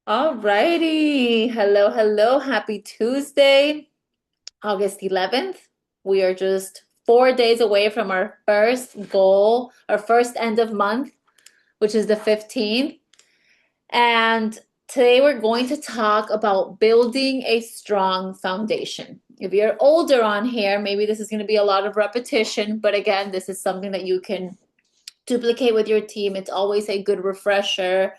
Alrighty. Hello, hello. Happy Tuesday, August 11th. We are just 4 days away from our first goal, our first end of month, which is the 15th. And today we're going to talk about building a strong foundation. If you're older on here, maybe this is going to be a lot of repetition, but again, this is something that you can duplicate with your team. It's always a good refresher,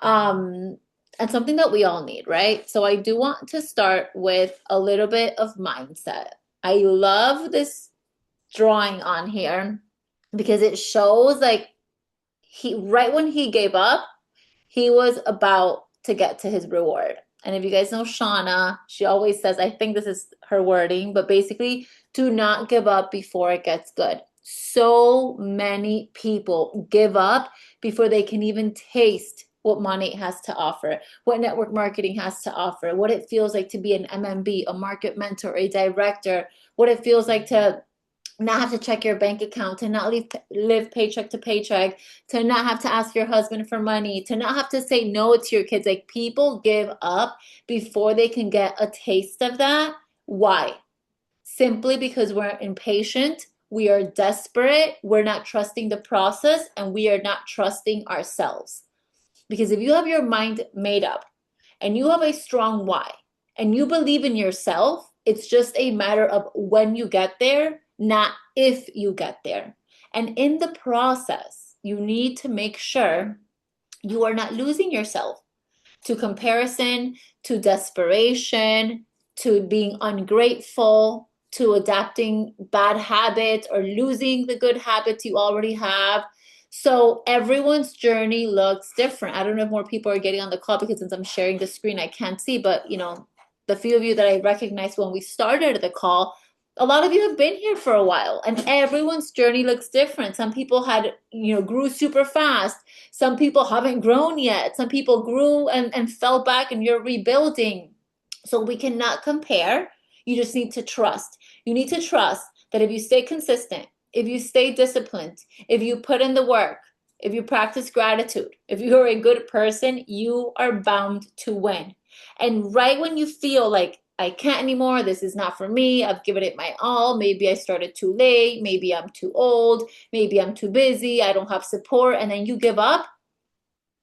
um, and something that we all need, right? So I do want to start with a little bit of mindset. I love this drawing on here because it shows like he right when he gave up, he was about to get to his reward. And if you guys know Shauna, she always says, I think this is her wording, but basically, do not give up before it gets good. So many people give up before they can even taste what Monat has to offer, what network marketing has to offer, what it feels like to be an MMB, a market mentor, a director, what it feels like to not have to check your bank account, to not live paycheck to paycheck, to not have to ask your husband for money, to not have to say no to your kids. Like people give up before they can get a taste of that. Why? Simply because we're impatient, we are desperate, we're not trusting the process, and we are not trusting ourselves. Because if you have your mind made up and you have a strong why and you believe in yourself, it's just a matter of when you get there, not if you get there. And in the process, you need to make sure you are not losing yourself to comparison, to desperation, to being ungrateful, to adapting bad habits or losing the good habits you already have. So everyone's journey looks different. I don't know if more people are getting on the call because since I'm sharing the screen, I can't see, but the few of you that I recognized when we started the call, a lot of you have been here for a while and everyone's journey looks different. Some people grew super fast. Some people haven't grown yet. Some people grew and fell back and you're rebuilding. So we cannot compare. You just need to trust. You need to trust that if you stay consistent, if you stay disciplined, if you put in the work, if you practice gratitude, if you're a good person, you are bound to win. And right when you feel like I can't anymore, this is not for me, I've given it my all, maybe I started too late, maybe I'm too old, maybe I'm too busy, I don't have support, and then you give up,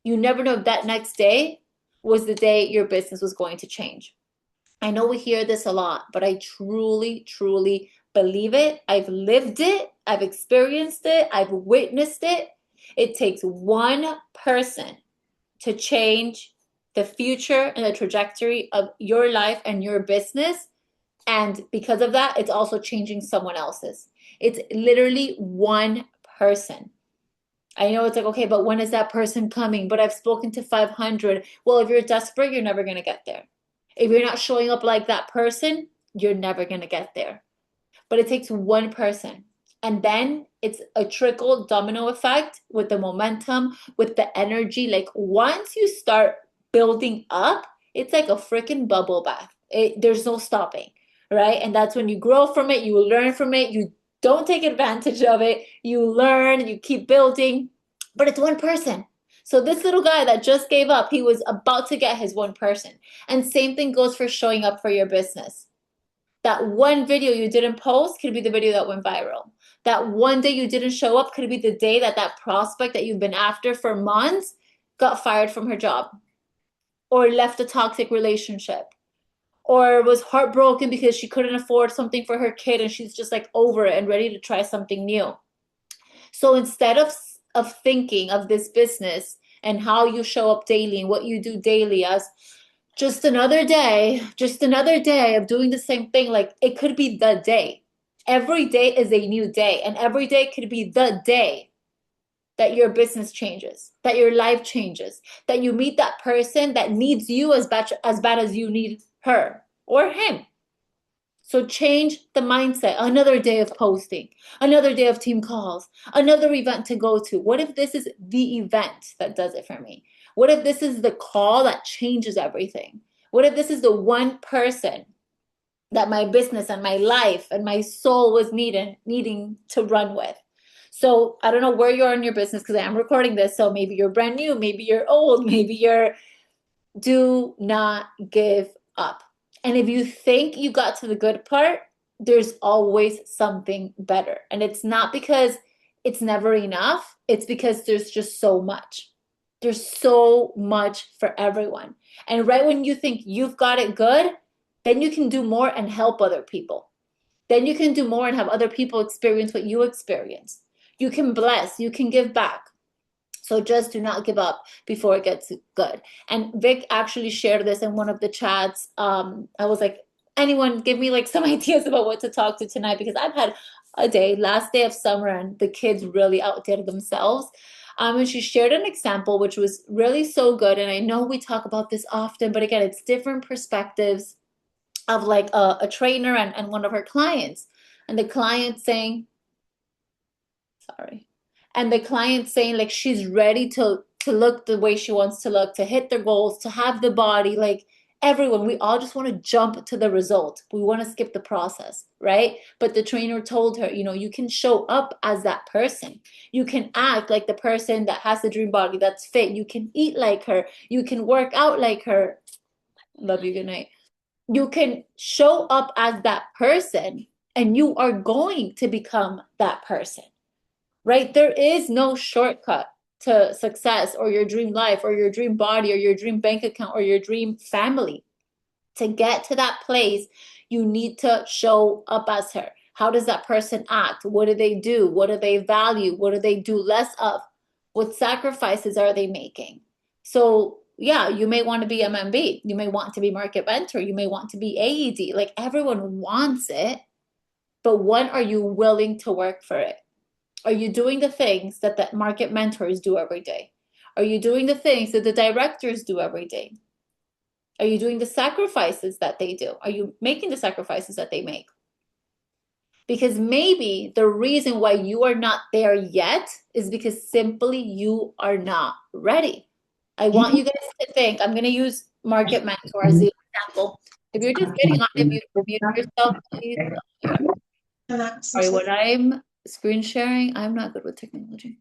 you never know if that next day was the day your business was going to change. I know we hear this a lot, but I truly, truly believe it. I've lived it, I've experienced it, I've witnessed it. It takes one person to change the future and the trajectory of your life and your business. And because of that, it's also changing someone else's. It's literally one person. I know it's like, okay, but when is that person coming? But I've spoken to 500. Well, if you're desperate, you're never going to get there. If you're not showing up like that person, you're never going to get there. But it takes one person. And then it's a trickle domino effect with the momentum, with the energy. Like once you start building up, it's like a freaking bubble bath. There's no stopping, right? And that's when you grow from it, you learn from it, you don't take advantage of it, you learn, you keep building, but it's one person. So this little guy that just gave up, he was about to get his one person. And same thing goes for showing up for your business. That one video you didn't post could be the video that went viral. That one day you didn't show up could be the day that that prospect that you've been after for months got fired from her job or left a toxic relationship or was heartbroken because she couldn't afford something for her kid and she's just like over it and ready to try something new. So instead of thinking of this business and how you show up daily and what you do daily as just another day of doing the same thing, like it could be the day. Every day is a new day, and every day could be the day that your business changes, that your life changes, that you meet that person that needs you as bad as you need her or him. So change the mindset. Another day of posting, another day of team calls, another event to go to. What if this is the event that does it for me? What if this is the call that changes everything? What if this is the one person that my business and my life and my soul was needing to run with? So I don't know where you are in your business because I am recording this. So maybe you're brand new, maybe you're old, maybe you're Do not give up. And if you think you got to the good part, there's always something better. And it's not because it's never enough, it's because there's just so much. There's so much for everyone. And right when you think you've got it good, then you can do more and help other people. Then you can do more and have other people experience what you experience. You can bless, you can give back. So just do not give up before it gets good. And Vic actually shared this in one of the chats. I was like, anyone give me like some ideas about what to talk to tonight because I've had a day, last day of summer, and the kids really outdid themselves. And she shared an example which was really so good. And I know we talk about this often, but again, it's different perspectives of like a trainer and one of her clients. And the client saying, sorry. And the client saying like she's ready to look the way she wants to look, to hit their goals, to have the body, like everyone, we all just want to jump to the result. We want to skip the process, right? But the trainer told her, you can show up as that person. You can act like the person that has the dream body, that's fit. You can eat like her. You can work out like her. Love you. Good night. You can show up as that person and you are going to become that person, right? There is no shortcut to success or your dream life or your dream body or your dream bank account or your dream family. To get to that place, you need to show up as her. How does that person act? What do they do? What do they value? What do they do less of? What sacrifices are they making? So, yeah, you may want to be MMB. You may want to be market mentor. You may want to be AED. Like everyone wants it, but when are you willing to work for it? Are you doing the things that the market mentors do every day? Are you doing the things that the directors do every day? Are you doing the sacrifices that they do? Are you making the sacrifices that they make? Because maybe the reason why you are not there yet is because simply you are not ready. I want you guys to think, I'm going to use market mentor as the example. If you're just getting on, if you mute yourself, please. Sorry, what I'm screen sharing, I'm not good with technology.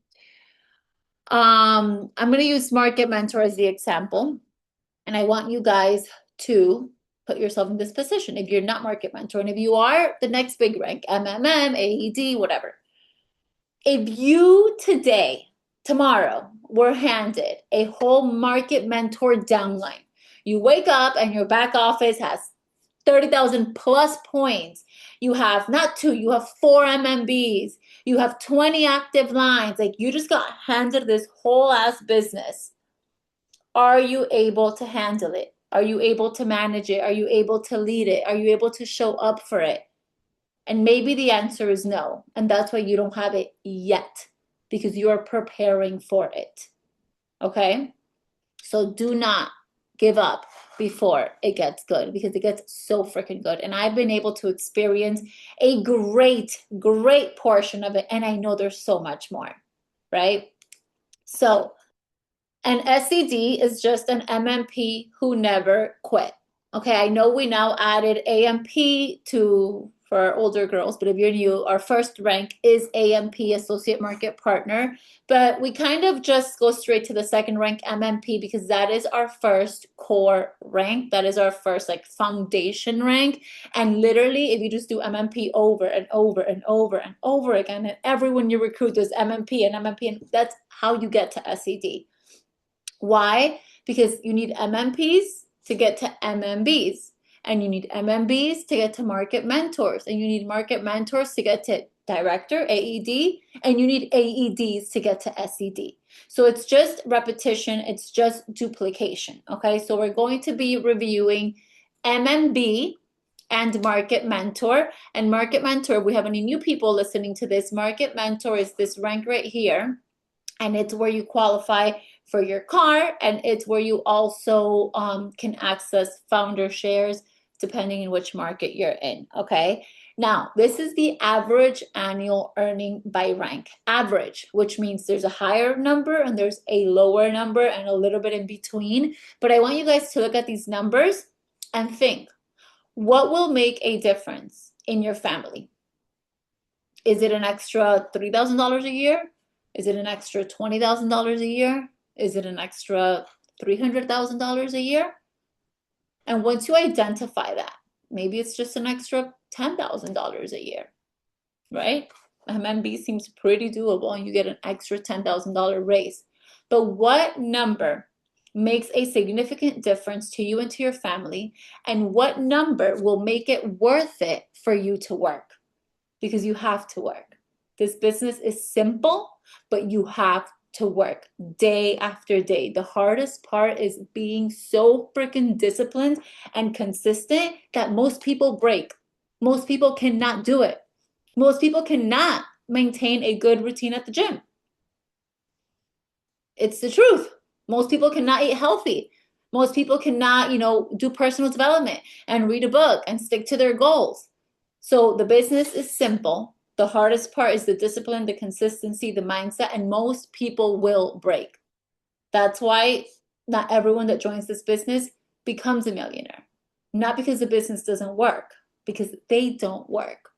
I'm going to use market mentor as the example, and I want you guys to put yourself in this position. If you're not market mentor, and if you are, the next big rank, MMM, AED, whatever. If you today, tomorrow, were handed a whole market mentor downline, you wake up and your back office has 30,000 plus points. You have not two, you have four MMBs. You have 20 active lines. Like you just got handed this whole ass business. Are you able to handle it? Are you able to manage it? Are you able to lead it? Are you able to show up for it? And maybe the answer is no. And that's why you don't have it yet, because you're preparing for it. Okay? So do not give up before it gets good, because it gets so freaking good. And I've been able to experience a great, great portion of it. And I know there's so much more, right? So an SED is just an MMP who never quit. Okay, I know we now added AMP to for our older girls, but if you're new, our first rank is AMP, Associate Market Partner. But we kind of just go straight to the second rank, MMP, because that is our first core rank. That is our first like foundation rank. And literally, if you just do MMP over and over and over and over again, and everyone you recruit does MMP and MMP, and that's how you get to SED. Why? Because you need MMPs to get to MMBs, and you need MMBs to get to market mentors, and you need market mentors to get to director, AED, and you need AEDs to get to SED. So it's just repetition, it's just duplication. Okay, so we're going to be reviewing MMB and market mentor. And market mentor, we have any new people listening to this. Market mentor is this rank right here, and it's where you qualify for your car, and it's where you also can access founder shares depending on which market you're in. Okay, now this is the average annual earning by rank. Average, which means there's a higher number and there's a lower number and a little bit in between. But I want you guys to look at these numbers and think, what will make a difference in your family? Is it an extra $3,000 a year? Is it an extra $20,000 a year? Is it an extra $300,000 a year. And once you identify that, maybe it's just an extra $10,000 a year, right? MMB seems pretty doable and you get an extra $10,000 raise. But what number makes a significant difference to you and to your family? And what number will make it worth it for you to work? Because you have to work. This business is simple, but you have to work day after day. The hardest part is being so freaking disciplined and consistent that most people break. Most people cannot do it. Most people cannot maintain a good routine at the gym. It's the truth. Most people cannot eat healthy. Most people cannot, do personal development and read a book and stick to their goals. So the business is simple. The hardest part is the discipline, the consistency, the mindset, and most people will break. That's why not everyone that joins this business becomes a millionaire. Not because the business doesn't work, because they don't work.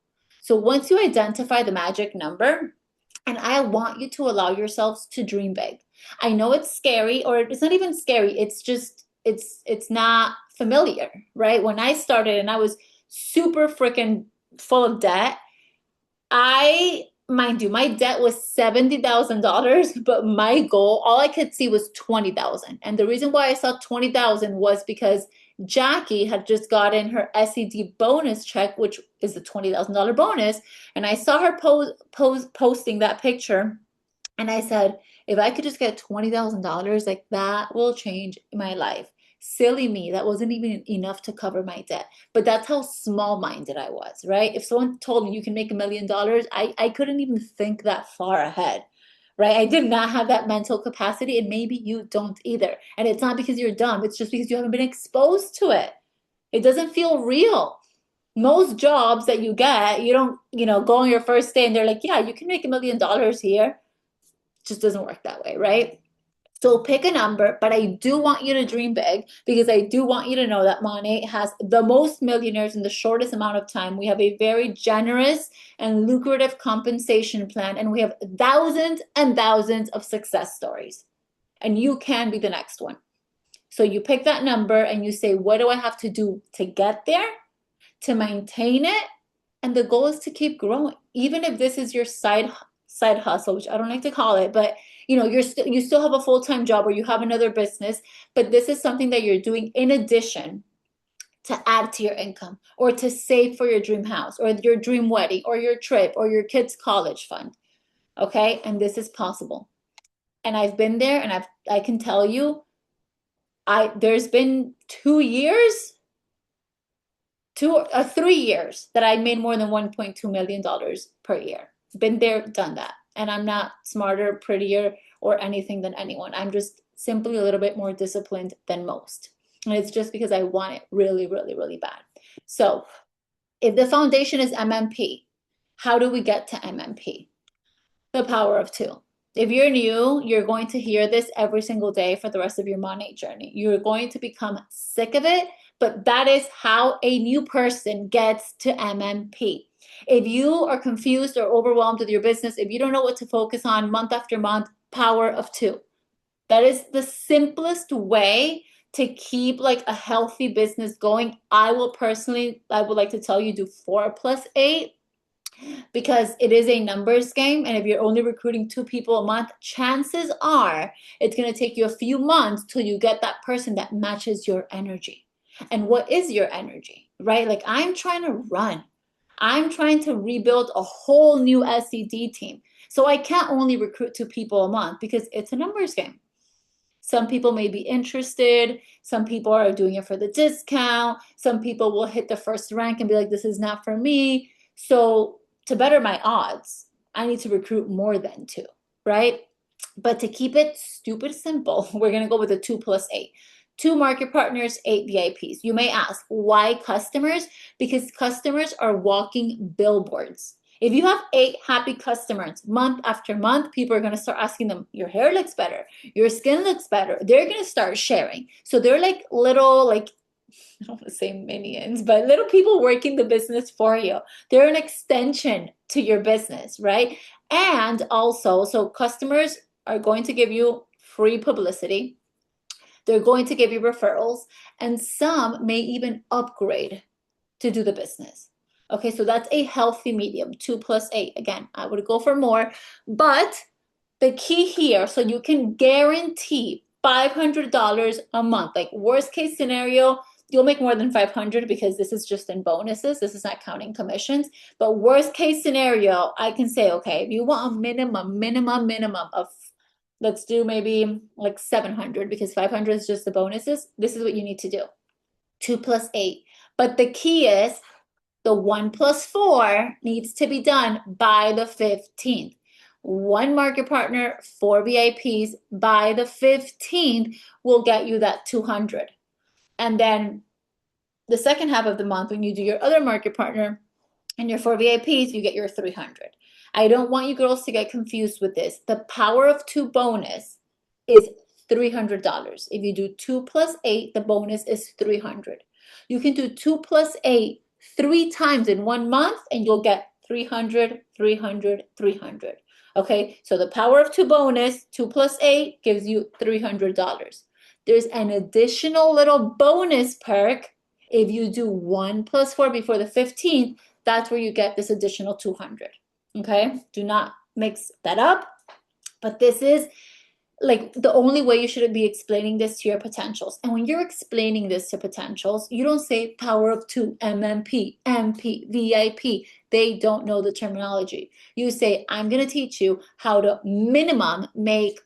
So once you identify the magic number, and I want you to allow yourselves to dream big. I know it's scary, or it's not even scary. It's just, it's not familiar, right? When I started and I was super freaking full of debt, mind you, my debt was $70,000, but my goal, all I could see was 20,000. And the reason why I saw 20,000 was because Jackie had just gotten her SED bonus check, which is a $20,000 bonus. And I saw her posting that picture. And I said, if I could just get $20,000, like that will change my life. Silly me, that wasn't even enough to cover my debt. But that's how small-minded I was, right? If someone told me you can make $1 million, I couldn't even think that far ahead, right? I did not have that mental capacity, and maybe you don't either. And it's not because you're dumb, it's just because you haven't been exposed to it. It doesn't feel real. Most jobs that you get, you don't, go on your first day and they're like, yeah, you can make $1 million here. It just doesn't work that way, right? So pick a number, but I do want you to dream big because I do want you to know that Monat has the most millionaires in the shortest amount of time. We have a very generous and lucrative compensation plan, and we have thousands and thousands of success stories. And you can be the next one. So you pick that number and you say, what do I have to do to get there, to maintain it? And the goal is to keep growing. Even if this is your side hustle, which I don't like to call it, but you still have a full-time job or you have another business, but this is something that you're doing in addition to add to your income or to save for your dream house or your dream wedding or your trip or your kids' college fund. Okay? And this is possible. And I've been there and I can tell you, there's been 2 years, 3 years that I made more than $1.2 million per year. Been there, done that. And I'm not smarter, prettier, or anything than anyone. I'm just simply a little bit more disciplined than most. And it's just because I want it really, really, really bad. So if the foundation is MMP, how do we get to MMP? The power of two. If you're new, you're going to hear this every single day for the rest of your Monat journey. You're going to become sick of it, but that is how a new person gets to MMP. If you are confused or overwhelmed with your business, if you don't know what to focus on month after month, power of two. That is the simplest way to keep like a healthy business going. I would like to tell you do 4 + 8 because it is a numbers game. And if you're only recruiting 2 people a month, chances are it's going to take you a few months till you get that person that matches your energy. And what is your energy, right? Like I'm trying to run. I'm trying to rebuild a whole new SED team. So I can't only recruit 2 people a month because it's a numbers game. Some people may be interested. Some people are doing it for the discount. Some people will hit the first rank and be like, this is not for me. So to better my odds, I need to recruit more than 2, right? But to keep it stupid simple, we're going to go with a 2 + 8. 2 market partners, 8 VIPs. You may ask, why customers? Because customers are walking billboards. If you have 8 happy customers month after month, people are going to start asking them, your hair looks better, your skin looks better. They're going to start sharing. So they're like little, I don't want to say minions, but little people working the business for you. They're an extension to your business, right? And also, so customers are going to give you free publicity. They're going to give you referrals, and some may even upgrade to do the business. Okay, so that's a healthy medium, 2 plus 8. Again, I would go for more, but the key here, so you can guarantee $500 a month. Like worst case scenario, you'll make more than 500 because this is just in bonuses. This is not counting commissions. But worst case scenario, I can say, okay, if you want a minimum of, let's do maybe like 700 because 500 is just the bonuses. This is what you need to do. 2 plus 8. But the key is the 1 plus 4 needs to be done by the 15th. One market partner, 4 VIPs by the 15th will get you that 200. And then the second half of the month, when you do your other market partner and your 4 VIPs, you get your 300. I don't want you girls to get confused with this. The power of 2 bonus is $300. If you do 2 plus 8, the bonus is 300. You can do 2 plus 8 3 times in 1 month and you'll get 300, 300, 300. Okay, so the power of 2 bonus, 2 plus 8 gives you $300. There's an additional little bonus perk if you do 1 plus 4 before the 15th. That's where you get this additional 200. Okay, do not mix that up. But this is like the only way you should be explaining this to your potentials. And when you're explaining this to potentials, you don't say power of 2, MMP, MP, VIP. They don't know the terminology. You say, I'm going to teach you how to minimum make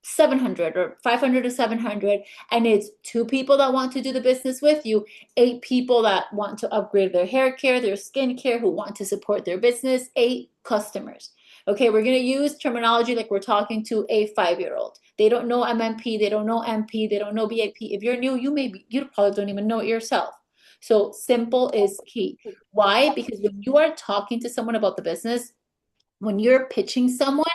700 or 500 to 700, and it's 2 people that want to do the business with you, 8 people that want to upgrade their hair care, their skin care, who want to support their business, 8 customers. Okay, we're going to use terminology like we're talking to a 5-year-old. They don't know MMP, they don't know MP, they don't know BIP. If you're new, you probably don't even know it yourself. So simple is key. Why? Because when you are talking to someone about the business, when you're pitching someone,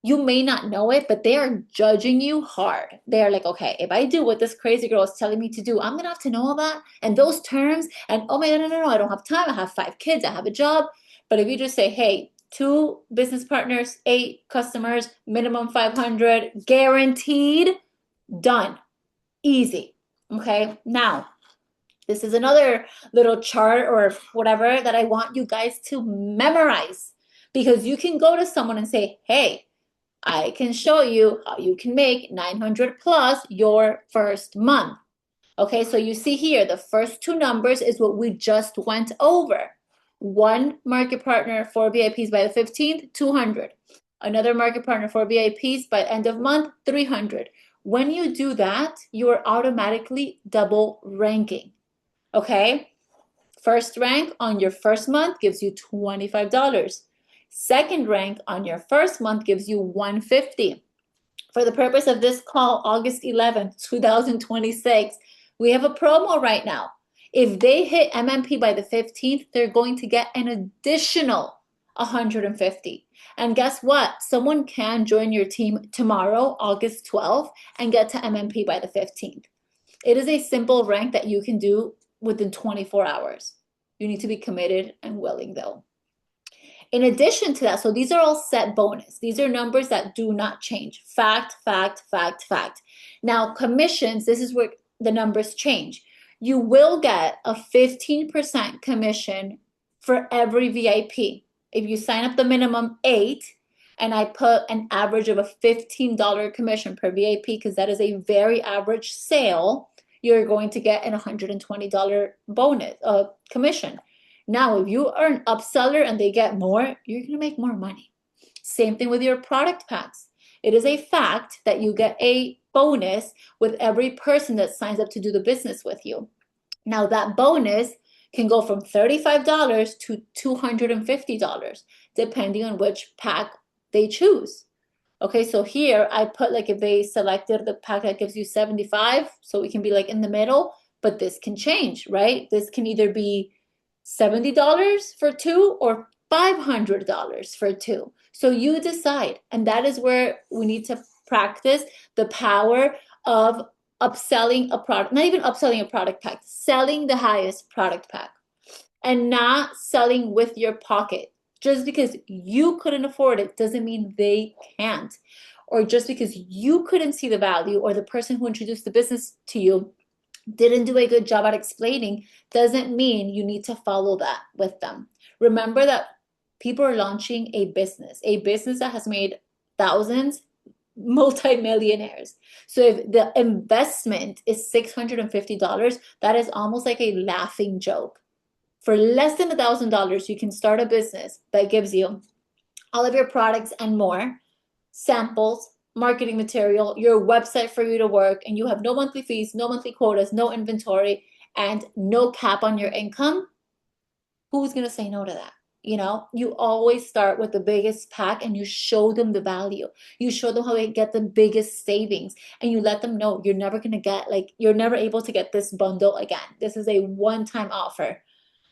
you may not know it, but they are judging you hard. They're like, okay, if I do what this crazy girl is telling me to do, I'm gonna have to know all that and those terms. And oh my God, no, I don't have time. I have 5 kids, I have a job. But if you just say, hey, 2 business partners, 8 customers, minimum 500, guaranteed, done, easy. Okay, now this is another little chart or whatever that I want you guys to memorize, because you can go to someone and say, hey, I can show you how you can make 900 plus your first month. Okay, so you see here, the first 2 numbers is what we just went over. One market partner, 4 VIPs by the 15th, 200. Another market partner, 4 VIPs by end of month, 300. When you do that, you are automatically double ranking. Okay, first rank on your first month gives you $25. Second rank on your first month gives you $150. For the purpose of this call, August 11th, 2026, we have a promo right now. If they hit MMP by the 15th, they're going to get an additional $150. And guess what? Someone can join your team tomorrow, August 12th, and get to MMP by the 15th. It is a simple rank that you can do within 24 hours. You need to be committed and willing, though. In addition to that, so these are all set bonus. These are numbers that do not change. Fact, fact, fact, fact. Now, commissions, this is where the numbers change. You will get a 15% commission for every VIP. If you sign up the minimum 8, and I put an average of a $15 commission per VIP, because that is a very average sale, you're going to get an $120 bonus commission. Now, if you are an upseller and they get more, you're going to make more money. Same thing with your product packs. It is a fact that you get a bonus with every person that signs up to do the business with you. Now, that bonus can go from $35 to $250, depending on which pack they choose. Okay, so here I put like if they selected the pack that gives you 75, so we can be like in the middle, but this can change, right? This can either be $70 for 2 or $500 for 2. So you decide. And that is where we need to practice the power of upselling a product, not even upselling a product pack, selling the highest product pack and not selling with your pocket. Just because you couldn't afford it doesn't mean they can't. or just because you couldn't see the value or the person who introduced the business to you didn't do a good job at explaining, doesn't mean you need to follow that with them. Remember that people are launching a business that has made thousands, multimillionaires. So if the investment is $650, that is almost like a laughing joke. For less than $1,000, you can start a business that gives you all of your products and more, samples, marketing material, your website for you to work, and you have no monthly fees, no monthly quotas, no inventory, and no cap on your income. Who's going to say no to that? You always start with the biggest pack and you show them the value. You show them how they get the biggest savings and you let them know you're never going to get, like, you're never able to get this bundle again. This is a one-time offer.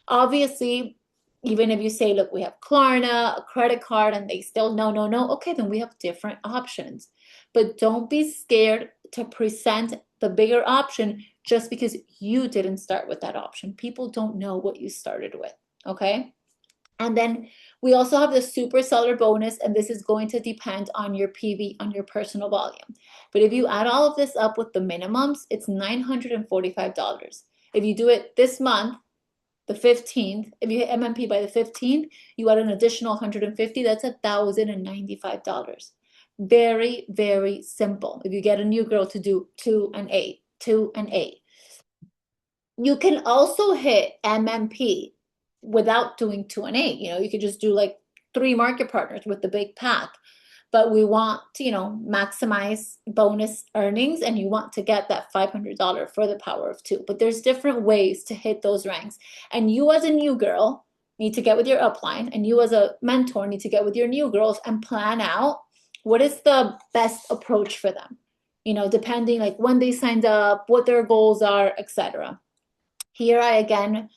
Obviously, even if you say, look, we have Klarna, a credit card, and they still no, no, no, okay, then we have different options. But don't be scared to present the bigger option just because you didn't start with that option. People don't know what you started with, okay? And then we also have the super seller bonus, and this is going to depend on your PV, on your personal volume. But if you add all of this up with the minimums, it's $945. If you do it this month, the 15th, if you hit MMP by the 15th, you add an additional 150, that's $1,095. Very, very simple. If you get a new girl to do 2 and 8, 2 and 8. You can also hit MMP without doing 2 and 8. You could just do like 3 market partners with the big pack. But we want to, maximize bonus earnings, and you want to get that $500 for the power of 2. But there's different ways to hit those ranks. And you as a new girl need to get with your upline, and you as a mentor need to get with your new girls and plan out what is the best approach for them. Depending like when they signed up, what their goals are, etc. Here I again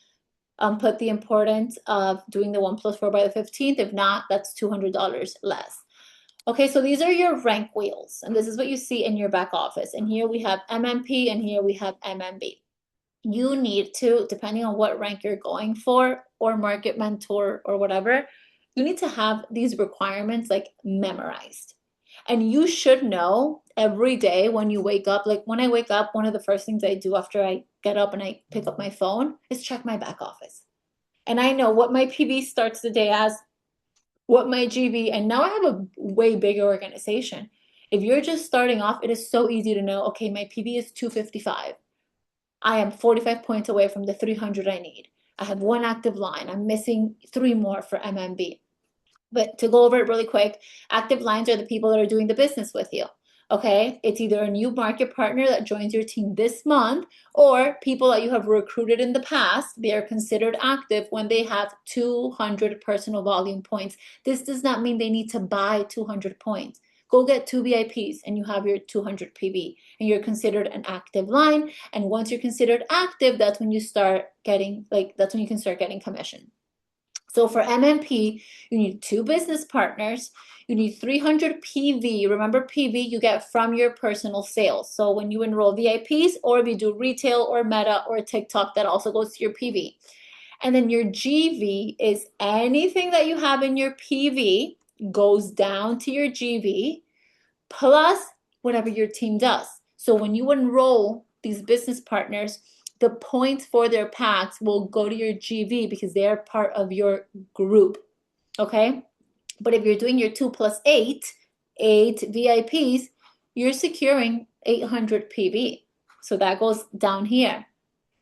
put the importance of doing the 1 + 4 by the 15th. If not, that's $200 less. Okay, so these are your rank wheels, and this is what you see in your back office. And here we have MMP, and here we have MMB. You need to, depending on what rank you're going for, or market mentor, or whatever, you need to have these requirements like memorized. And you should know every day when you wake up. Like when I wake up, one of the first things I do after I get up and I pick up my phone is check my back office. And I know what my PV starts the day as, what my GV, and now I have a way bigger organization. If you're just starting off, it is so easy to know, okay, my PV is 255. I am 45 points away from the 300 I need. I have 1 active line. I'm missing 3 more for MMB. But to go over it really quick, active lines are the people that are doing the business with you. Okay, it's either a new market partner that joins your team this month, or people that you have recruited in the past. They are considered active when they have 200 personal volume points. This does not mean they need to buy 200 points. Go get 2 VIPs and you have your 200 PV, and you're considered an active line. And once you're considered active, that's when you start getting, that's when you can start getting commission. So for MMP, you need 2 business partners. You need 300 PV. Remember, PV you get from your personal sales. So when you enroll VIPs, or if you do retail or Meta or TikTok, that also goes to your PV. And then your GV is anything that you have in your PV goes down to your GV plus whatever your team does. So when you enroll these business partners, the points for their packs will go to your GV because they are part of your group, okay? But if you're doing your 2 + 8, 8 VIPs, you're securing 800 PV. So that goes down here.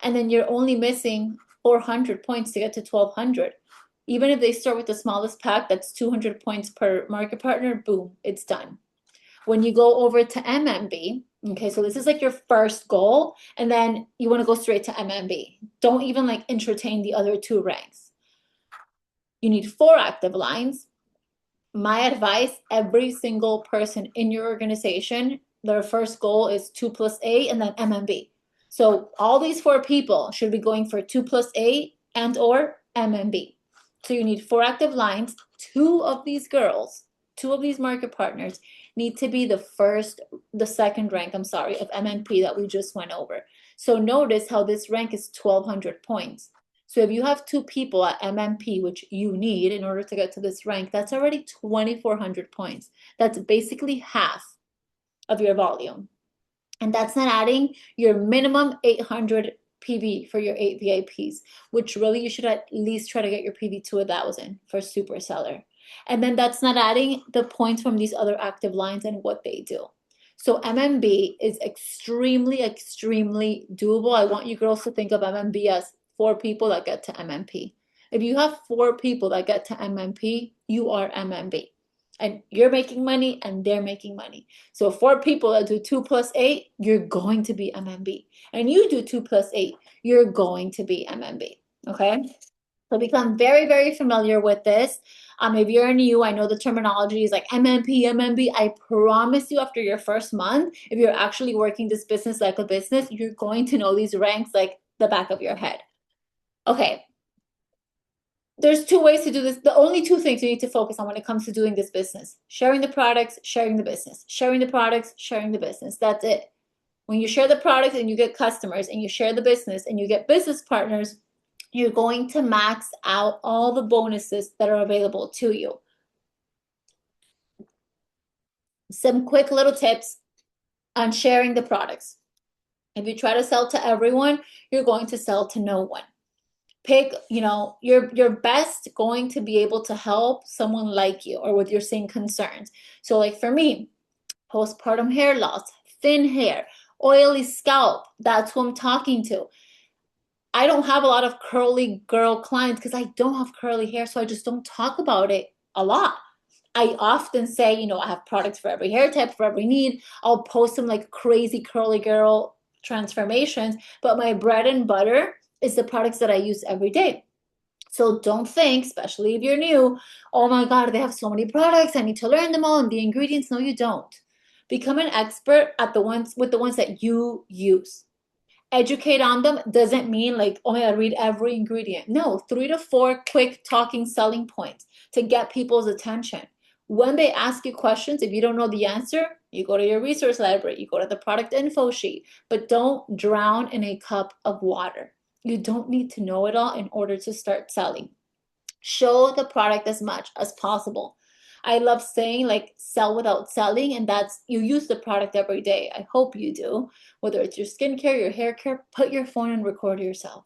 And then you're only missing 400 points to get to 1,200. Even if they start with the smallest pack, that's 200 points per market partner, boom, it's done. When you go over to MMB, okay, so this is like your first goal, and then you want to go straight to MMB. Don't even like entertain the other 2 ranks. You need 4 active lines. My advice, every single person in your organization, their first goal is 2 + 8 and then MMB. So all these 4 people should be going for 2 + 8 and or MMB. So you need 4 active lines. 2 of these girls, 2 of these market partners need to be the second rank, of MMP that we just went over. So notice how this rank is 1,200 points. So if you have two people at MMP, which you need in order to get to this rank, that's already 2,400 points. That's basically half of your volume. And that's not adding your minimum 800 PV for your 8 VIPs, which really you should at least try to get your PV to 1,000 for super seller. And then that's not adding the points from these other active lines and what they do. So MMB is extremely, extremely doable. I want you girls to think of MMB as 4 people that get to MMP. If you have 4 people that get to MMP, you are MMB. And you're making money and they're making money. So 4 people that do 2 plus 8, you're going to be MMB. And you do 2 plus 8, you're going to be MMB. Okay? So become very, very familiar with this. If you're new, I know the terminology is like MMP, MMB. I promise you, after your first month, if you're actually working this business like a business, you're going to know these ranks like the back of your head. Okay, there's 2 ways to do this. The only 2 things you need to focus on when it comes to doing this business: sharing the products, sharing the business, sharing the products, sharing the business. That's it. When you share the products and you get customers, and you share the business and you get business partners, you're going to max out all the bonuses that are available to you. Some quick little tips on sharing the products. If you try to sell to everyone, you're going to sell to no one. Pick, you're best going to be able to help someone like you or with your same concerns. So like for me, postpartum hair loss, thin hair, oily scalp, that's who I'm talking to. I don't have a lot of curly girl clients because I don't have curly hair, so I just don't talk about it a lot. I often say, I have products for every hair type, for every need. I'll post some like crazy curly girl transformations, but my bread and butter is the products that I use every day. So don't think, especially if you're new, oh my God, they have so many products. I need to learn them all and the ingredients. No, you don't. Become an expert at the ones with the ones that you use. Educate on them doesn't mean like, oh my God, read every ingredient. No, 3 to 4 quick talking selling points to get people's attention. When they ask you questions, if you don't know the answer, you go to your resource library, you go to the product info sheet, but don't drown in a cup of water. You don't need to know it all in order to start selling. Show the product as much as possible. I love saying like sell without selling, and that's you use the product every day. I hope you do. Whether it's your skincare, your hair care, put your phone and record yourself.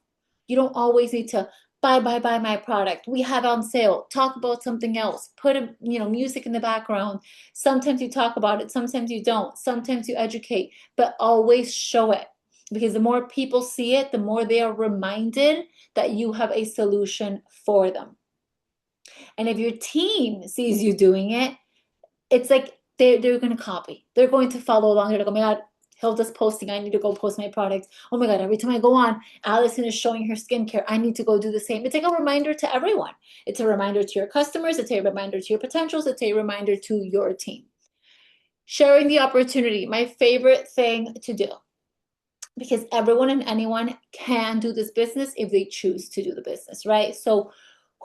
You don't always need to buy my product. We have on sale. Talk about something else. Put music in the background. Sometimes you talk about it, sometimes you don't. Sometimes you educate, but always show it. Because the more people see it, the more they are reminded that you have a solution for them. And if your team sees you doing it, it's like they're going to copy. They're going to follow along. They're like, oh my God, Hilda's posting. I need to go post my products. Oh my God, every time I go on, Allison is showing her skincare. I need to go do the same. It's like a reminder to everyone. It's a reminder to your customers. It's a reminder to your potentials. It's a reminder to your team. Sharing the opportunity, my favorite thing to do, because everyone and anyone can do this business if they choose to do the business, right? So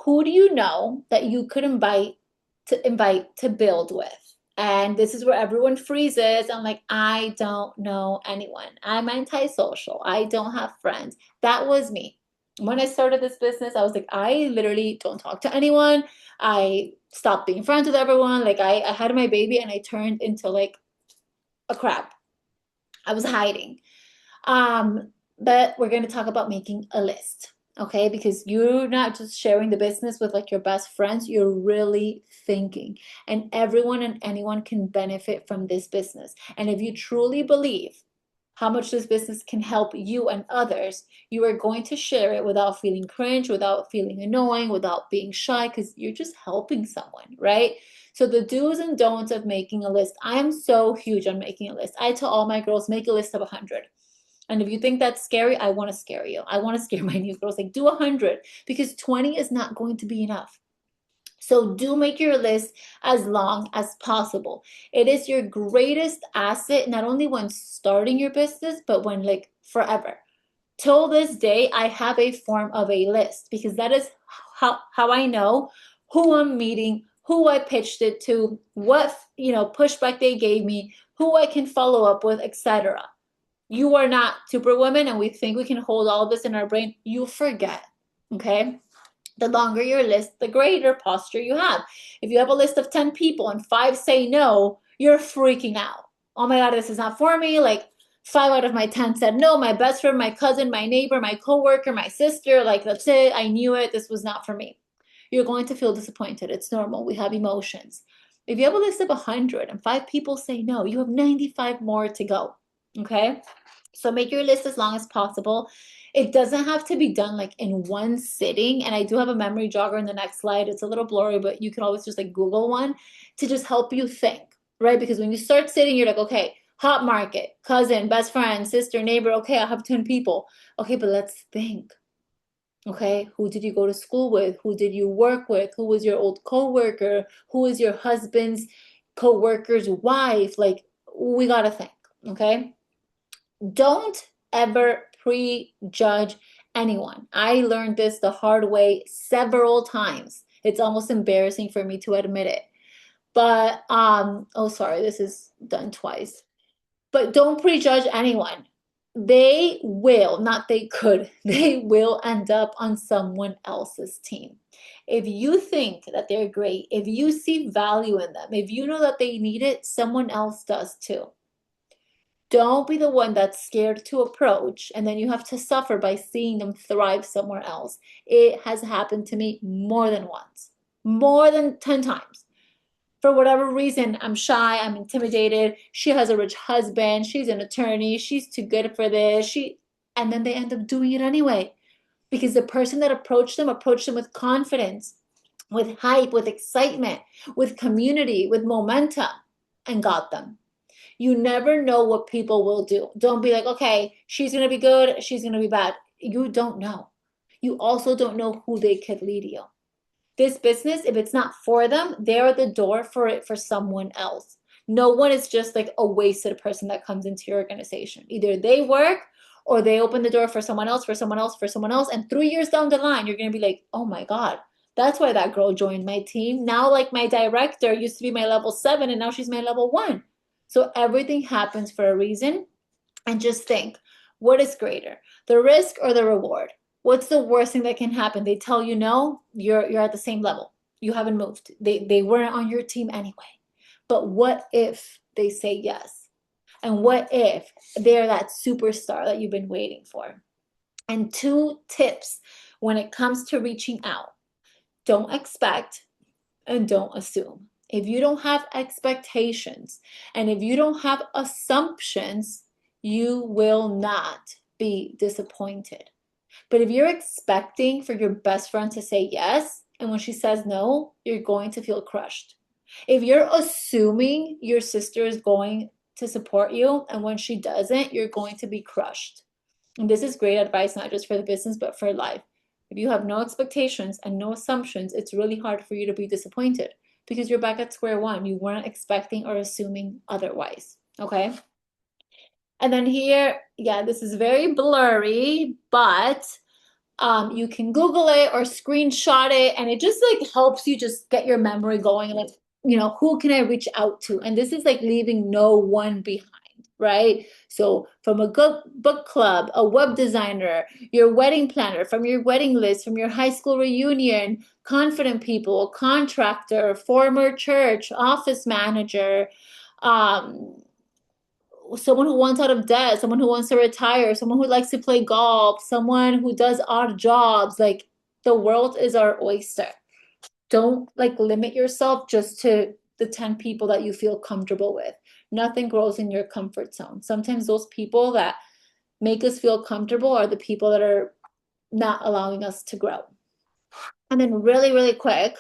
who do you know that you could invite to build with? And this is where everyone freezes. I'm like, I don't know anyone. I'm antisocial. I don't have friends. That was me. When I started this business, I was like, I literally don't talk to anyone. I stopped being friends with everyone. Like I had my baby and I turned into like a crab. I was hiding. But we're going to talk about making a list, okay? Because you're not just sharing the business with like your best friends, you're really thinking. And everyone and anyone can benefit from this business. And if you truly believe how much this business can help you and others, you are going to share it without feeling cringe, without feeling annoying, without being shy, because you're just helping someone, right? So the do's and don'ts of making a list. I am so huge on making a list. I tell all my girls, make a list of 100. And if you think that's scary, I want to scare you. I want to scare my new girls. Like, do 100 because 20 is not going to be enough. So do make your list as long as possible. It is your greatest asset, not only when starting your business, but when like forever. Till this day, I have a form of a list because that is how I know who I'm meeting, who I pitched it to, what pushback they gave me, who I can follow up with, etc. You are not superwoman, and we think we can hold all of this in our brain. You forget. Okay. The longer your list, the greater posture you have. If you have a list of 10 people and five say no, you're freaking out. Oh my God, this is not for me. Like, five out of my 10 said no. My best friend, my cousin, my neighbor, my coworker, my sister, like, that's it. I knew it. This was not for me. You're going to feel disappointed. It's normal. We have emotions. If you have a list of 100 and five people say no, you have 95 more to go. Okay? So make your list as long as possible. It doesn't have to be done like in one sitting. And I do have a memory jogger in the next slide. It's a little blurry, but you can always just like Google one to just help you think, right? Because when you start sitting, you're like, okay, hot market, cousin, best friend, sister, neighbor. Okay, I have 10 people. Okay, but let's think. Okay, who did you go to school with? Who did you work with? Who was your old coworker? Who is your husband's coworker's wife? Like, we gotta think, okay? Don't ever prejudge anyone. I learned this the hard way several times. It's almost embarrassing for me to admit it. But oh sorry, this is done twice. But don't prejudge anyone. They will, not they could, they will end up on someone else's team. If you think that they're great, if you see value in them, if you know that they need it, someone else does too. Don't be the one that's scared to approach and then you have to suffer by seeing them thrive somewhere else. It has happened to me more than once, more than 10 times. For whatever reason, I'm shy, I'm intimidated. She has a rich husband, she's an attorney, she's too good for this. And then they end up doing it anyway because the person that approached them with confidence, with hype, with excitement, with community, with momentum, and got them. You never know what people will do. Don't be like, okay, she's going to be good, she's going to be bad. You don't know. You also don't know who they could lead you. This business, if it's not for them, they're the door for it for someone else. No one is just like a wasted person that comes into your organization. Either they work or they open the door for someone else, for someone else, for someone else. And 3 years down the line, you're going to be like, oh my God, that's why that girl joined my team. Now, like my director used to be my level 7 and now she's my level 1. So everything happens for a reason. And just think, what is greater, the risk or the reward? What's the worst thing that can happen? They tell you no, you're at the same level. You haven't moved. They weren't on your team anyway. But what if they say yes? And what if they're that superstar that you've been waiting for? And 2 tips when it comes to reaching out. Don't expect and don't assume. If you don't have expectations and if you don't have assumptions, you will not be disappointed. But if you're expecting for your best friend to say yes, and when she says no, you're going to feel crushed. If you're assuming your sister is going to support you, and when she doesn't, you're going to be crushed. And this is great advice, not just for the business, but for life. If you have no expectations and no assumptions, it's really hard for you to be disappointed because you're back at square one. You weren't expecting or assuming otherwise. Okay. And then here, yeah, this is very blurry, but you can Google it or screenshot it, and it just like helps you just get your memory going. Like, who can I reach out to? And this is like leaving no one behind, right? So from a good book club, a web designer, your wedding planner, from your wedding list, from your high school reunion, confident people, a contractor, former church, office manager, um, someone who wants out of debt, someone who wants to retire, someone who likes to play golf, someone who does odd jobs. Like the world is our oyster. Don't like limit yourself just to the 10 people that you feel comfortable with. Nothing grows in your comfort zone. Sometimes those people that make us feel comfortable are the people that are not allowing us to grow. And then really, really quick,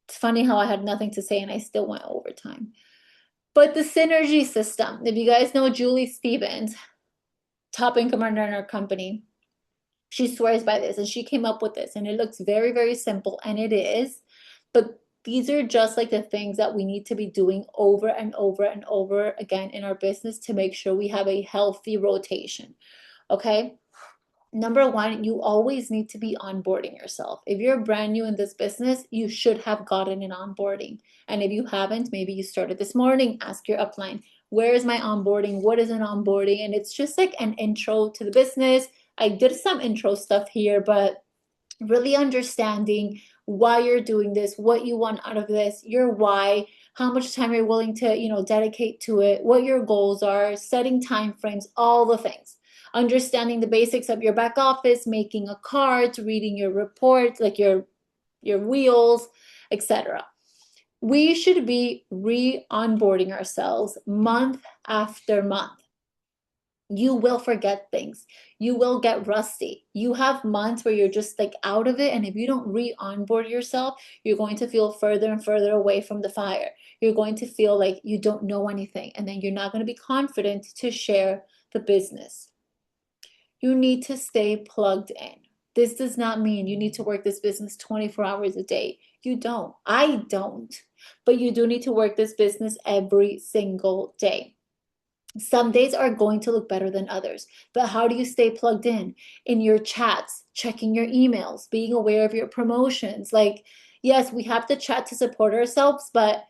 it's funny how I had nothing to say and I still went over time. But the synergy system, if you guys know Julie Stevens, top income earner in our company, she swears by this and she came up with this and it looks very, very simple and it is. But these are just like the things that we need to be doing over and over and over again in our business to make sure we have a healthy rotation. Okay. Number one, you always need to be onboarding yourself. If you're brand new in this business, you should have gotten an onboarding. And if you haven't, maybe you started this morning, ask your upline, where is my onboarding? What is an onboarding? And it's just like an intro to the business. I did some intro stuff here, but really understanding why you're doing this, what you want out of this, your why, how much time you're willing to, dedicate to it, what your goals are, setting time frames, all the things. Understanding the basics of your back office, making a card, reading your report, like your wheels, etc. We should be re-onboarding ourselves month after month. You will forget things. You will get rusty. You have months where you're just like out of it. And if you don't re-onboard yourself, you're going to feel further and further away from the fire. You're going to feel like you don't know anything. And then you're not going to be confident to share the business. You need to stay plugged in. This does not mean you need to work this business 24 hours a day. You don't. I don't. But you do need to work this business every single day. Some days are going to look better than others, but how do you stay plugged in your chats, checking your emails, being aware of your promotions? Like, yes, we have to chat to support ourselves, but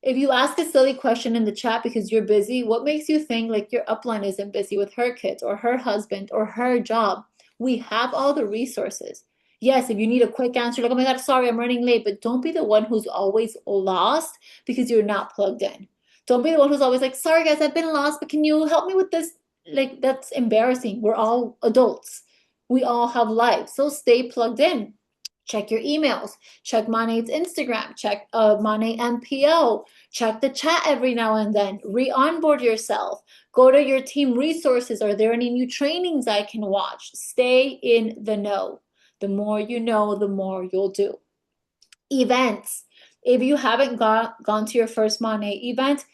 if you ask a silly question in the chat because you're busy, what makes you think like your upline isn't busy with her kids or her husband or her job? We have all the resources. Yes, if you need a quick answer, like, oh my God, sorry, I'm running late, but don't be the one who's always lost because you're not plugged in. Don't be the one who's always like, sorry guys, I've been lost, but can you help me with this? Like, that's embarrassing. We're all adults. We all have lives. So stay plugged in. Check your emails. Check Monat's Instagram. Check Monat MPO. Check the chat every now and then. Re-onboard yourself. Go to your team resources. Are there any new trainings I can watch? Stay in the know. The more you know, the more you'll do. Events. If you haven't gone to your first Monat event,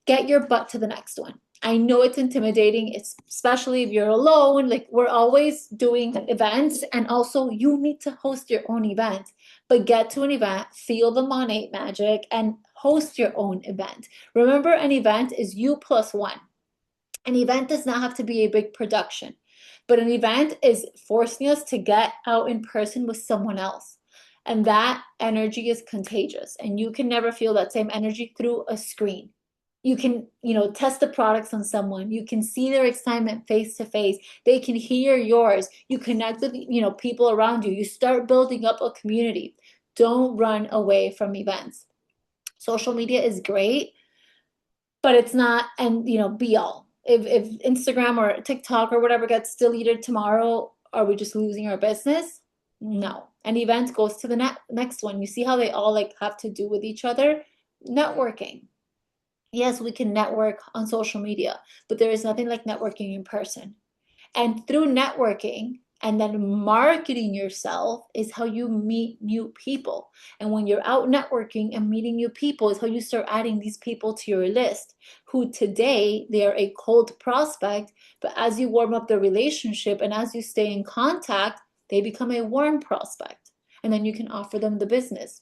get your butt to the next one. I know it's intimidating, especially if you're alone. Like, we're always doing events, and also you need to host your own event. But get to an event, feel the Monat magic, and host your own event. Remember, an event is you plus one. An event does not have to be a big production, but an event is forcing us to get out in person with someone else. And that energy is contagious, and you can never feel that same energy through a screen. You can, test the products on someone. You can see their excitement face to face. They can hear yours. You connect with, people around you. You start building up a community. Don't run away from events. Social media is great, but it's not, and be all. If Instagram or TikTok or whatever gets deleted tomorrow, are we just losing our business? No. An event goes to the next one. You see how they all like have to do with each other? Networking. Yes, we can network on social media, but there is nothing like networking in person. And through networking and then marketing yourself is how you meet new people. And when you're out networking and meeting new people is how you start adding these people to your list, who today they are a cold prospect, but as you warm up the relationship and as you stay in contact, they become a warm prospect. And then you can offer them the business.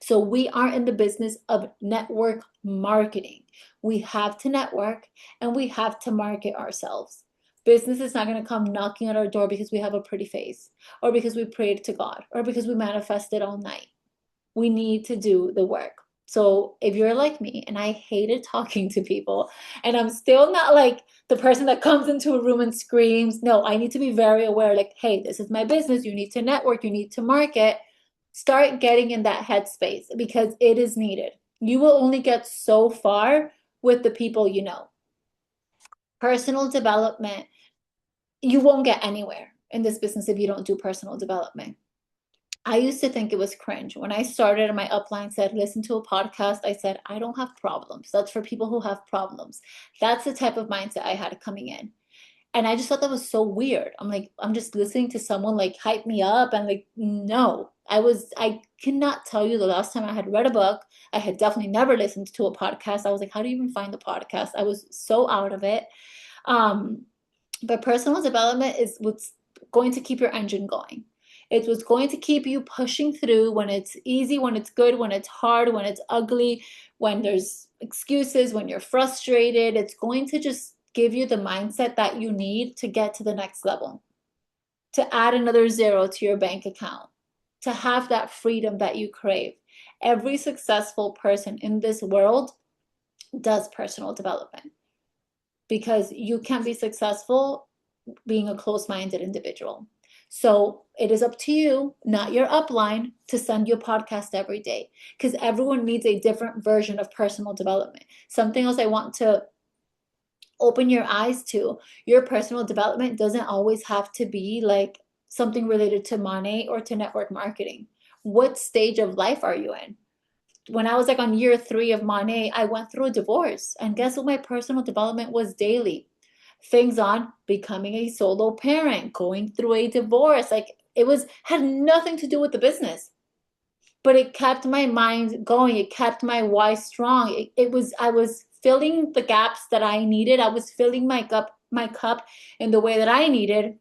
So we are in the business of network marketing. We have to network and we have to market ourselves. Business is not going to come knocking at our door because we have a pretty face or because we prayed to God or because we manifested all night. We need to do the work. So if you're like me and I hated talking to people and I'm still not like the person that comes into a room and screams, no, I need to be very aware like, hey, this is my business. You need to network, you need to market. Start getting in that headspace because it is needed. You will only get so far with the people you know. Personal development, you won't get anywhere in this business if you don't do personal development. I used to think it was cringe. When I started and my upline said, listen to a podcast, I said, I don't have problems. That's for people who have problems. That's the type of mindset I had coming in. And I just thought that was so weird. I'm like, I'm just listening to someone like hype me up. And like, no, I cannot tell you the last time I had read a book. I had definitely never listened to a podcast. I was like, how do you even find the podcast? I was so out of it. But personal development is what's going to keep your engine going. It's what's going to keep you pushing through when it's easy, when it's good, when it's hard, when it's ugly, when there's excuses, when you're frustrated. It's going to just give you the mindset that you need to get to the next level, to add another zero to your bank account, to have that freedom that you crave. Every successful person in this world does personal development because you can be successful being a close-minded individual. So it is up to you, not your upline, to send you a podcast every day because everyone needs a different version of personal development. Something else I want to open your eyes to, your personal development doesn't always have to be like something related to money or to network marketing. What stage of life are you in? When I was like on year 3 of Monat, I went through a divorce. And guess what my personal development was daily? Things on becoming a solo parent, going through a divorce. Like it was had nothing to do with the business, but it kept my mind going. It kept my why strong. It was I was filling the gaps that I needed. I was filling my cup in the way that I needed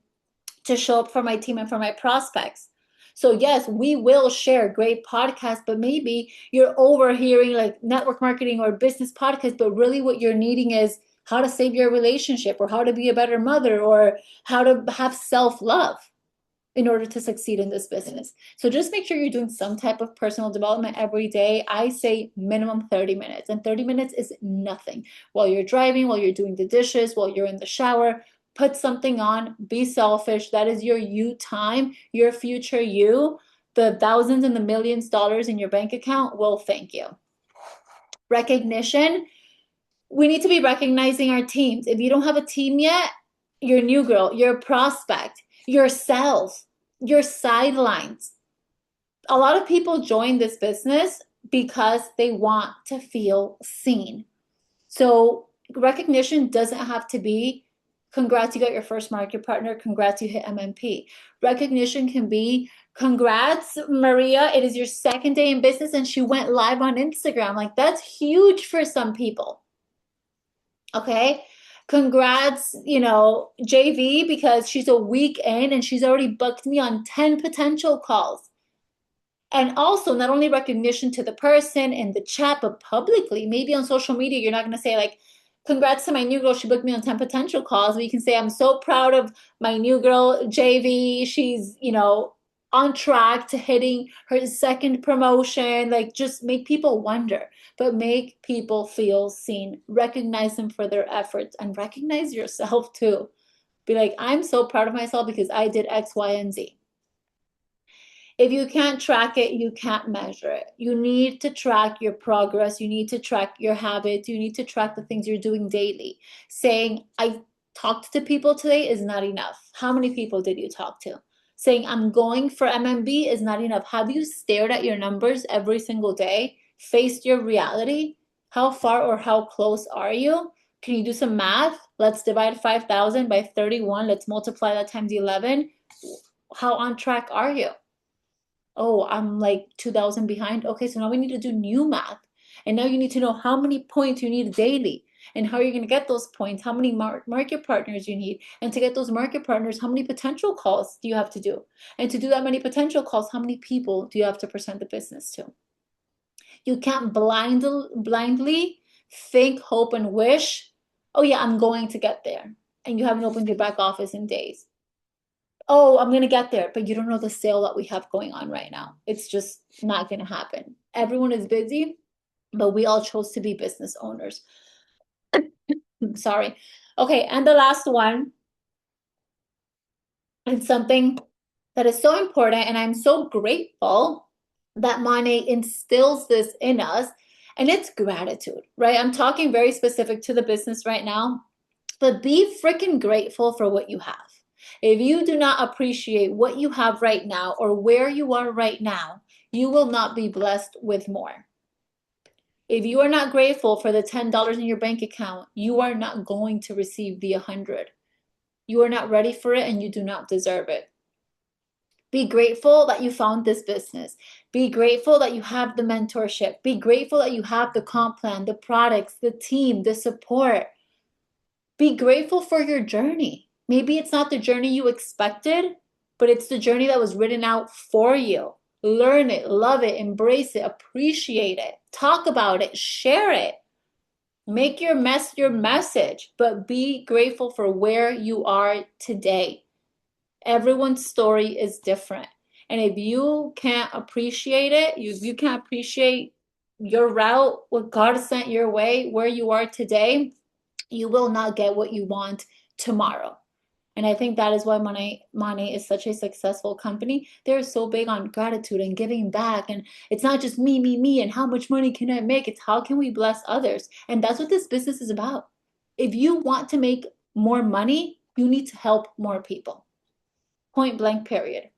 to show up for my team and for my prospects. So yes, we will share great podcasts, but maybe you're overhearing like network marketing or business podcasts, but really what you're needing is how to save your relationship or how to be a better mother or how to have self-love in order to succeed in this business. So just make sure you're doing some type of personal development every day. I say minimum 30 minutes, and 30 minutes is nothing. While you're driving, while you're doing the dishes, while you're in the shower, put something on, be selfish. That is your you time, your future you. The thousands and the millions dollars in your bank account will thank you. Recognition. We need to be recognizing our teams. If you don't have a team yet, your new girl, your prospect, yourself, your sidelines. A lot of people join this business because they want to feel seen. So recognition doesn't have to be congrats, you got your first market partner, congrats, you hit MMP. Recognition can be congrats, Maria, it is your second day in business and she went live on Instagram. Like that's huge for some people. Okay. Congrats, JV, because she's a week in and she's already booked me on 10 potential calls. And also, not only recognition to the person in the chat, but publicly, maybe on social media, you're not going to say, like, congrats to my new girl, she booked me on 10 potential calls. But you can say, I'm so proud of my new girl, JV. She's, on track to hitting her second promotion. Like, just make people wonder, but make people feel seen. Recognize them for their efforts and recognize yourself too. Be like, I'm so proud of myself because I did X, Y, and Z. If you can't track it, you can't measure it. You need to track your progress. You need to track your habits. You need to track the things you're doing daily. Saying, I talked to people today is not enough. How many people did you talk to? Saying, I'm going for MMB is not enough. Have you stared at your numbers every single day? Faced your reality? How far or how close are you? Can you do some math? Let's divide 5,000 by 31. Let's multiply that times 11. How on track are you? Oh, I'm like 2,000 behind. Okay, so now we need to do new math. And now you need to know how many points you need daily and how you're going to get those points, how many market partners you need. And to get those market partners, how many potential calls do you have to do? And to do that many potential calls, how many people do you have to present the business to? You can't blindly think, hope, and wish, oh yeah, I'm going to get there. And you haven't opened your back office in days. Oh, I'm going to get there, but you don't know the sale that we have going on right now. It's just not going to happen. Everyone is busy, but we all chose to be business owners. Sorry. Okay, and the last one, it's something that is so important, and I'm so grateful that Monat instills this in us, and it's gratitude, right? I'm talking very specific to the business right now, but be freaking grateful for what you have. If you do not appreciate what you have right now or where you are right now, you will not be blessed with more. If you are not grateful for the $10 in your bank account, you are not going to receive the 100. You are not ready for it and you do not deserve it. Be grateful that you found this business. Be grateful that you have the mentorship. Be grateful that you have the comp plan, the products, the team, the support. Be grateful for your journey. Maybe it's not the journey you expected, but it's the journey that was written out for you. Learn it, love it, embrace it, appreciate it, talk about it, share it. Make your mess your message, but be grateful for where you are today. Everyone's story is different. And if you can't appreciate it, if you can't appreciate your route, what God sent your way, where you are today, you will not get what you want tomorrow. And I think that is why Monat is such a successful company. They're so big on gratitude and giving back. And it's not just me, and how much money can I make? It's how can we bless others? And that's what this business is about. If you want to make more money, you need to help more people. Point blank, period.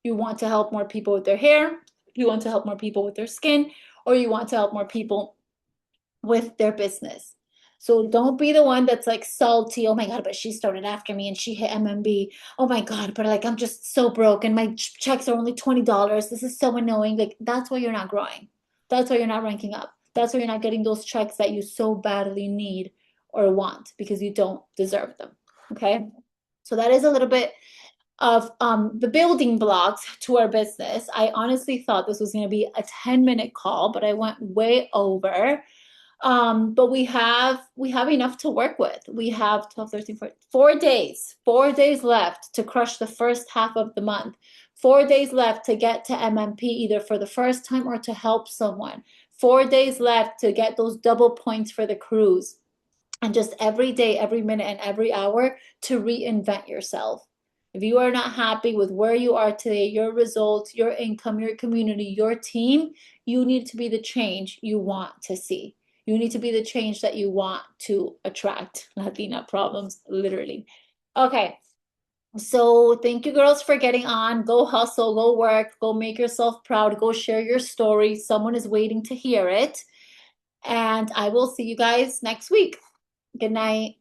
You want to help more people with their hair, you want to help more people with their skin, or you want to help more people with their business. So don't be the one that's like salty. Oh my God, but she started after me and she hit MMB. Oh my God, but like I'm just so broke and my checks are only $20. This is so annoying. Like that's why you're not growing. That's why you're not ranking up. That's why you're not getting those checks that you so badly need or want because you don't deserve them. Okay. So that is a little bit of the building blocks to our business. I honestly thought this was going to be a 10-minute call, but I went way over. But we have enough to work with. We have 12, 13, 14, 4 days, 4 days left to crush the first half of the month. 4 days left to get to MMP either for the first time or to help someone. 4 days left to get those double points for the cruise. And just every day, every minute, and every hour to reinvent yourself. If you are not happy with where you are today, your results, your income, your community, your team, you need to be the change you want to see. You need to be the change that you want to attract. Latina problems, literally. Okay, so thank you, girls, for getting on. Go hustle, go work, go make yourself proud, go share your story. Someone is waiting to hear it. And I will see you guys next week. Good night.